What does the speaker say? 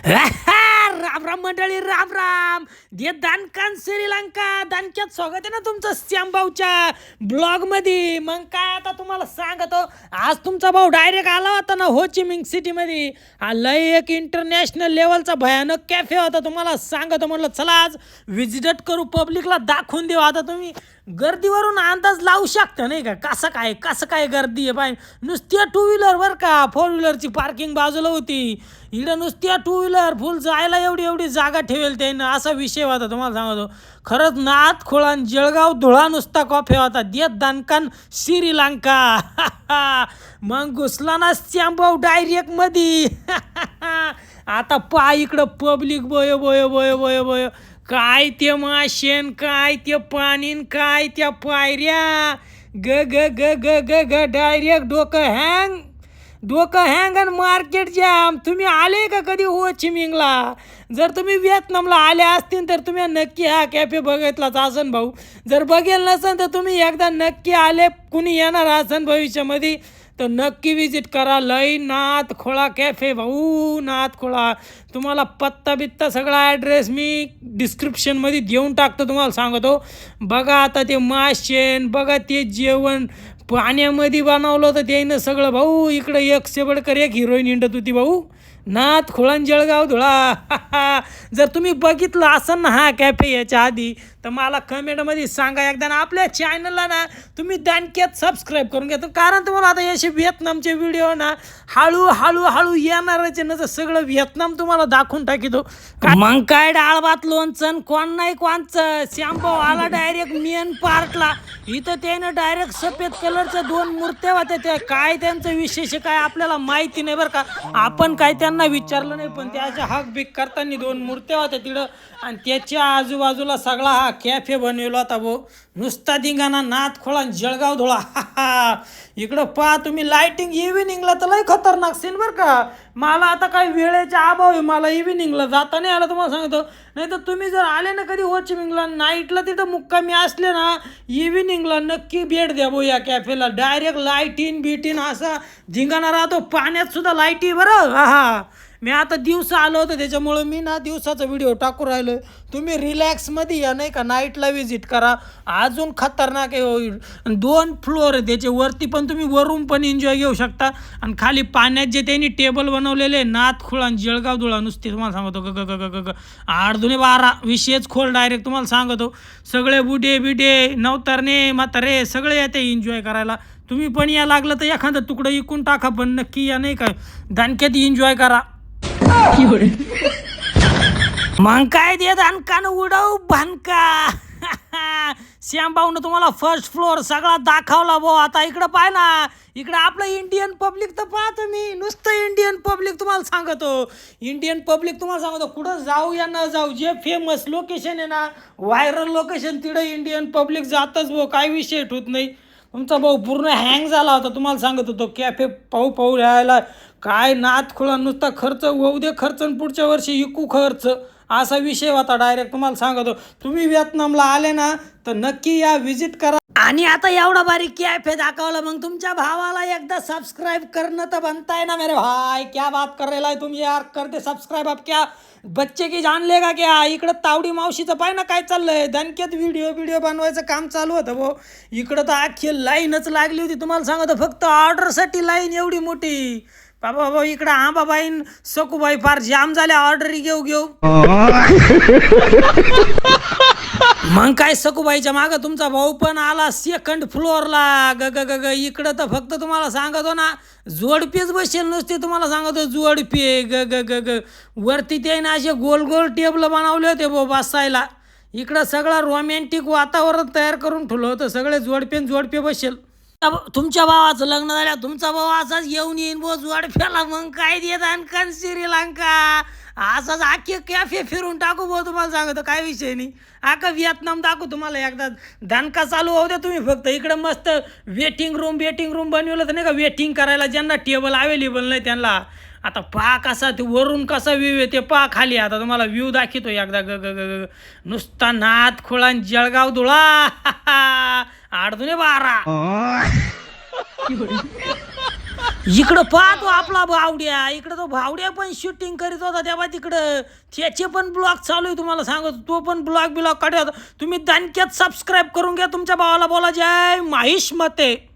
राम राम मंडळी, राम राम. दे दानकान श्रीलंका दानक्यात स्वागत आहे ना तुमचं श्यामभाऊच्या ब्लॉग मध्ये. मग काय आता तुम्हाला सांगतो, आज तुमचा भाऊ डायरेक्ट आला होता ना हो ची मिंग सिटी मध्ये. लय एक इंटरनॅशनल लेवलचा भयानक कॅफे होता. तुम्हाला सांगतो, म्हटलं चला आज विजिट करू, पब्लिकला दाखवून देऊ. आता तुम्ही गर्दीवरून अंदाज लावू शकता नाही का, कसं काय गर्दी आहे. पाय नुसत्या टू व्हीलर वर का, फोर व्हीलरची पार्किंग बाजूला होती. इकडं नुसत्या टू व्हीलर फुल जायला एवढी जागा ठेवेल त्यानं, असा विषय होता. तुम्हाला सांगतो खरंच नाथ खोळा जळगाव धुळा नुसता कॉफे होता. देत दानकान श्रीलंका. मग घुसला ना श्यामभाऊ डायरेक्ट मध्ये. आता पा इकडं पब्लिक बोय बोय बोय बोय बोय, काय ते माशेन, काय ते पाणीन, काय त्या पायऱ्या. ग ग ग ग ग ग डायरेक्ट डोकं हँग आणि मार्केट जॅम. तुम्ही आले का कधी हो ची मिंगला? जर तुम्ही व्हिएतनामला आले असतील तर तुम्ही नक्की हा कॅफे बघितलाच असन भाऊ. जर बघेल नसेल तर तुम्ही एकदा नक्की आले, कुणी येणार असन भविष्यामध्ये तर नक्की विजिट करा. लई नाथ खोळा कॅफे भाऊ, नाथ खोळा. तुम्हाला पत्ता बित्ता सगळा ॲड्रेस मी डिस्क्रिप्शनमध्ये देऊन टाकतो. तुम्हाला सांगतो बघा. आता ते माशेन बघा, ते जेवण पाण्यामध्ये बनवलं होतं त्यानं सगळं भाऊ. इकडं एक शेबडकर एक हिरोईन हिंडत होती भाऊ. नाथ खोळण जळगाव धुळा. जर तुम्ही बघितलं असेल ना हा कॅफे याच्या आधी तर मला कमेंटमध्ये सांगा एकदा. ना आपल्या चॅनलला ना तुम्ही दानक्यात सबस्क्राईब करून घ्या, कारण तुम्हाला आता असे व्हिएतनामचे व्हिडिओ ना हळू येणारच ना, तर सगळं व्हिएतनाम तुम्हाला दाखवून टाकितो. मग काय डाळ भात लोणचं कोण नाही कोणचं. श्यामभाऊ आला डायरेक्ट मेन पार्टला. इथं त्यानं डायरेक्ट सफेद कलरच्या 2 मूर्त्या होत्या. त्या काय त्यांचं विशेष काय आपल्याला माहिती नाही बरं का, आपण काय त्यांना विचारलं नाही. पण त्याच्या हक बिक करताना 2 मूर्त्या होत्या तिकडं, आणि त्याच्या आजूबाजूला सगळा हा कॅफे बनवला होता भाऊ. नुसता धिंगाणा नाथ खोळा जळगाव धुळा. इकडं पहा तुम्ही, लाईटिंग इव्हिनिंगला तर लय खतरनाक सीन बरं का. मला आता काही वेळेचा अभाव आहे, मला इव्हिनिंगला जाता नाही आलं. तुम्हाला सांगतो, नाही तर तुम्ही जर आले ना कधी हो ची मिंगला नाईटला तिथं मुक्कामी असले ना, इव्हिनिंगला नक्की भेट द्या भाऊ या कॅफेला. डायरेक्ट लाईटीन बिटीन असा धिंगाणा राहतो. पाण्यात सुद्धा लाईटी बरं. हा मी आता दिवसा आलो होतो त्याच्यामुळं मी ना दिवसाचा व्हिडिओ टाकू राहिलो. तुम्ही रिलॅक्समध्ये या नाही का, नाईटला विजिट करा. अजून खतरनाक आहे. 2 फ्लोअर आहे त्याचे. वरती पण तुम्ही वरून पण एन्जॉय घेऊ शकता, आणि खाली पाण्यात जे त्यांनी टेबल बनवलेले नाथ खोळा जळगाव धुळा नुसते. तुम्हाला सांगतो ग ग ग ग 8-12 विशेष खोल डायरेक्ट. तुम्हाला सांगतो सगळे बुडे बिडे नवतरणे म्हातारे सगळे येते एन्जॉय करायला. तुम्ही पण या लागलं तर एखादं तुकडं इकून टाका, पण नक्की या नाही का, दानक्यात एन्जॉय करा. मग काय देत अनकान उडव भानका. श्यामभाऊनं तुम्हाला फर्स्ट फ्लोअर सगळा दाखवला भाऊ. आता इकडं पाय ना, इकडं आपलं इंडियन पब्लिक तर पहा तुम्ही. नुसतं इंडियन पब्लिक. तुम्हाला सांगतो इंडियन पब्लिक, तुम्हाला सांगतो कुठं जाऊ या न जाऊ, जे फेमस लोकेशन आहे ना, व्हायरल लोकेशन, तिकडं इंडियन पब्लिक जातच भाऊ. काय विषय ठेवत नाही. तुमचा भाऊ पूर्ण हँग झाला होता. तुम्हाला सांगत होतो कॅफे पाहू राहायला. काय नाथ खोळा नुसता खर्च होऊ दे, खर्च पुढच्या वर्षी इकू खर्च, असा विषय होता डायरेक्ट. तुम्हाला सांगतो तुम्ही व्हिएतनामला आले ना तर नक्की या, विजिट करा. आणि आता एवढा बारीक कॅफे दाखवला, मग तुमच्या भावाला एकदा सबस्क्राईब करणं तर बनताय ना मेरे भाई. क्या बात कर रहे है तुम यार, करते सबस्क्राईब. अब क्या बच्चे की जान लेगा क्या. इकडं तावडी मावशीचं पाय ना काय चाललंय. दणक्यात व्हिडिओ बनवायचं काम चालू होतं भाऊ. इकडं तर अख्खी लाईनच लागली होती. तुम्हाला सांगतो फक्त ऑर्डरसाठी लाईन एवढी मोठी. बाबा इकडं आंबाबाईन सकूबाई फार जाम झाल्या ऑर्डर घेऊ. मग काय सकूबाईच्या मागं तुमचा भाऊ पण आला 2nd फ्लोअरला. ग ग ग ग इकडं तर फक्त तुम्हाला सांगतो ना जोडपेच बसेल नुसते. तुम्हाला सांगतो जोडपे. ग ग ग ग वरती त्याने असे गोल टेबल बनवले होते भाऊ बसायला. इकडं सगळं रोमॅन्टिक वातावरण तयार करून ठेवलं होतं. सगळे जोडपे बसेल. तुमच्या भावाचं लग्न झालं, तुमचा भाऊ असाच येऊन येईन बो जोडप्याला. मग काय देत आणखन श्रीलंका असाच आखे कॅफे फिरून टाकू भाऊ. तुम्हाला सांगतो काय विषय नाही. आका व्हिएतनाम दाखवू तुम्हाला एकदा. दानका चालू होऊ द्या तुम्ही फक्त. इकडं मस्त वेटिंग रूम बनवलं तर नाही का, वेटिंग करायला ज्यांना टेबल अवेलेबल नाही त्यांना. आता पहा कसा ते वरून कसा व्ह्यू आहे ते पहा खाली. आता तुम्हाला व्ह्यू दाखवतो एकदा. ग ग ग नुसता नाथ खोळा जळगाव धुळा. 8-12 इकडं पाहतो आपला भावड्या, इकडं तो भावड्या पण शूटिंग करीत होता तेव्हा तिकडं त्याचे पण ब्लॉग चालू आहे. तुम्हाला सांगतो तो पण ब्लॉग काढत. तुम्ही दणक्यात सबस्क्राईब करून घ्या. तुमच्या भावाला बोला जय माहिष मते.